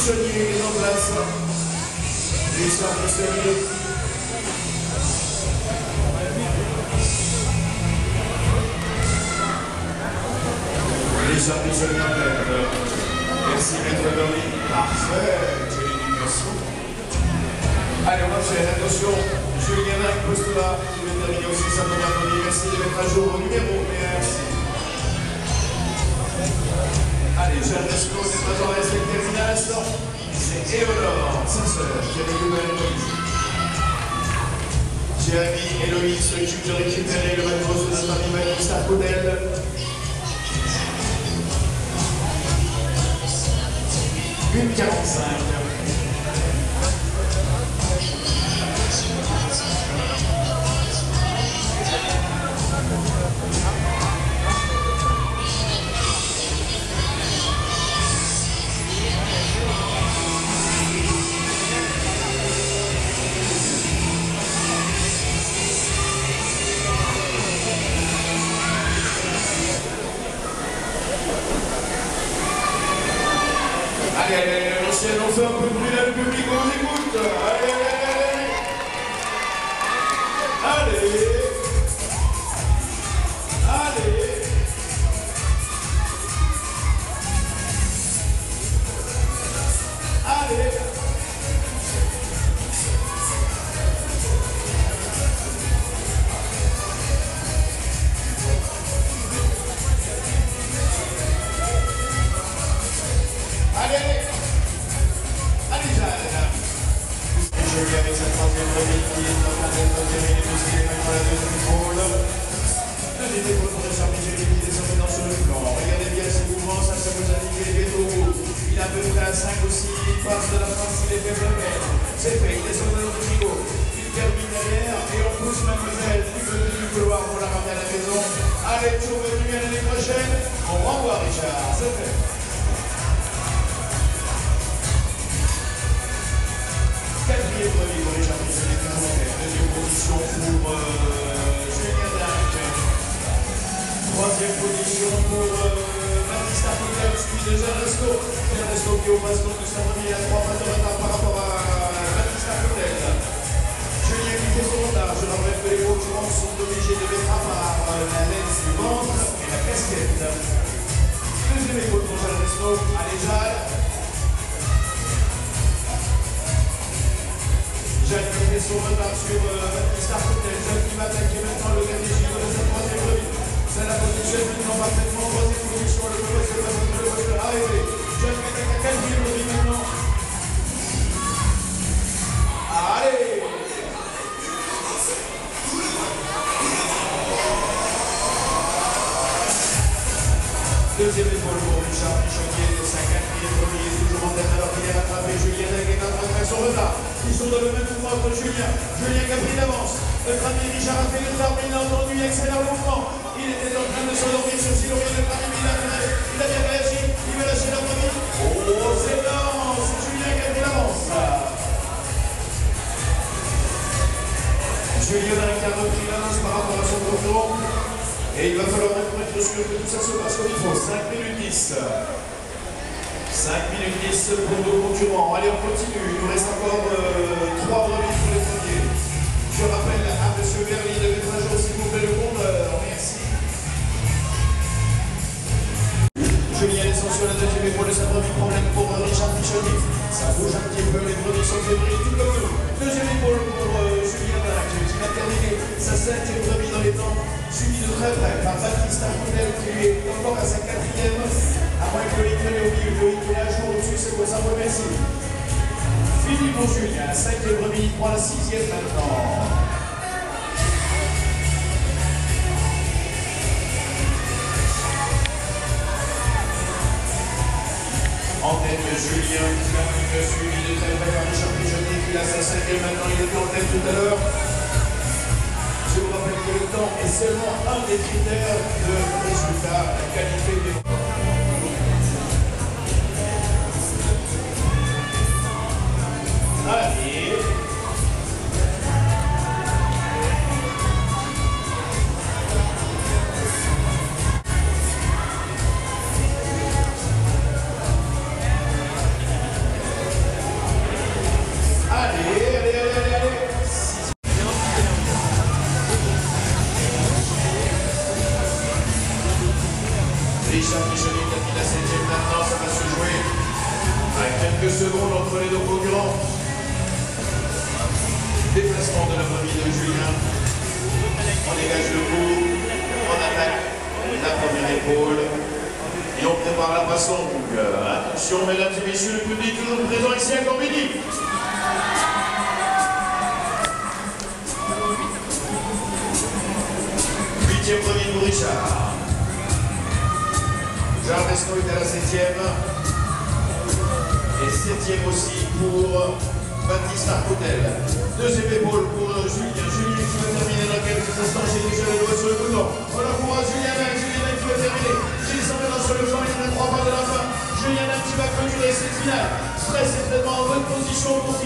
Pichonnier est en place. Richard Pichonnier. Richard Pichonnier en tête. Merci Maître Berlin. Parfait. Merci. Allez, on enchaîne. Attention. Julien Dac, poste-là. Je vais terminer aussi sa première partie. Merci de mettre à jour vos numéros. Merci. Allez, Jeanne Desco, c'est pas dans la terminée à l'instant. C'est Éolore, sa sœur, qui a récupéré Héloïse. Jérémy, Héloïse s'occupe de récupérer le matos de la famille Manu Starcodel. 1h45. Allez, l'ancienne, on fait un peu de bruit là, le public, on écoute. Allez, allez, allez. Allez. Avec sa troisième remise qui est en train d'être terminée puisqu'il est maintenant à la deuxième épaule. La deuxième épaule pour le Charpentier qui descend maintenant sur le plan. Regardez bien ses mouvements, ça vous indique les vétos. Il a à peu près à 5 ou 6 passes de la fin s'il est fait jamais. C'est fait, il descend dans notre frigo. Il termine derrière et on pousse mademoiselle du couloir pour la ramener à la maison. Allez, toujours venu à l'année prochaine. On renvoie Richard, c'est fait. Quatrième remise pour les Charpentiers, deuxième position pour Julien Dac. Troisième position pour Baptiste Arcotel, suivi de Jeanne Desco. Jeanne Desco qui au passe donc de sa remise à 3 pas de retard par rapport à Baptiste Arcotel. Julien qui fait son retard. Je rappelle que les concurrents sont obligés de mettre à part la laisse du ventre et la casquette. Deuxième épaule pour Jeanne Desco. Allez Jeanne. Jeanne qui fait son retard sur Baptiste Arcotel. Jeanne qui va attaquer maintenant le gardien de sa troisième remise. C'est la position maintenant parfaitement. Troisième position, le poste de arrivé. Jeanne qui attaque à quatrième remise maintenant. Allez! Deuxième épaule pour Richard Pichonnier de sa quatrième remise, toujours en tête alors qu'il est rattrapé. Julien Dac est en train de faire son retard. Ils sont dans le même mouvement entre Julien. Julien qui a pris d'avance. Notre ami Richard a fait le retard, mais il a entendu excellent mouvement. Il était en train de s'endormir sur Silorien. Notre ami il a bien réagi. Il va lâcher notre ami. Oh, c'est énorme. C'est Julien qui a pris d'avance. Julien Dac a repris l'avance par rapport à son concurrent. Et il va falloir être sûr que tout ça se passe comme il faut. 5 minutes 10. 5 minutes 10 pour nos concurrents. Allez, on continue. Il nous reste encore 3 remises pour les premiers. Je rappelle à M. Berly de mettre à jour, s'il vous plaît, le compteur. Merci. Julien descend sur la deuxième épaule de sa première problème pour Richard Pichonnier. Ça bouge un petit peu, les produits sont fébriles, tout comme nous. Deuxième épaule pour Julien Dac, qui va terminer sa 7e remise dans les temps. Suivi de très près par Baptiste Arcotel qui lui est encore à sa 4e, à moins que Loïc René au milieu, Loïc est à jour au-dessus, c'est pour ça, remercie. Fini pour Julien, la 5e remise, prend la 6e maintenant. En tête Julien, suivi de très près par Richard Pichonnier qui a sa 5e maintenant, il était en tête tout à l'heure. Je vous rappelle que le temps est seulement un des critères de résultat, la qualité des... Allez. secondes entre les deux concurrents. Déplacement de la famille de Julien. On dégage le coup, on attaque la première épaule et on prépare la passe longue. Attention mesdames et messieurs, le public toujours présent ici à Corbigny. Huitième premier pour Richard. Jean Besno est à la 7e. Et 7e aussi pour Baptiste Arcoutel. Deuxième épaule pour Julien. Julien qui va terminer dans quelques instants. J'ai déjà le doigt sur le bouton. On encourage Julien Nel qui va terminer. Gilles s'en maintenant sur le flanc. Il y en a 3 pas de la fin. Julien Nel qui va clôturer cette finale. Stress est vraiment en bonne position pour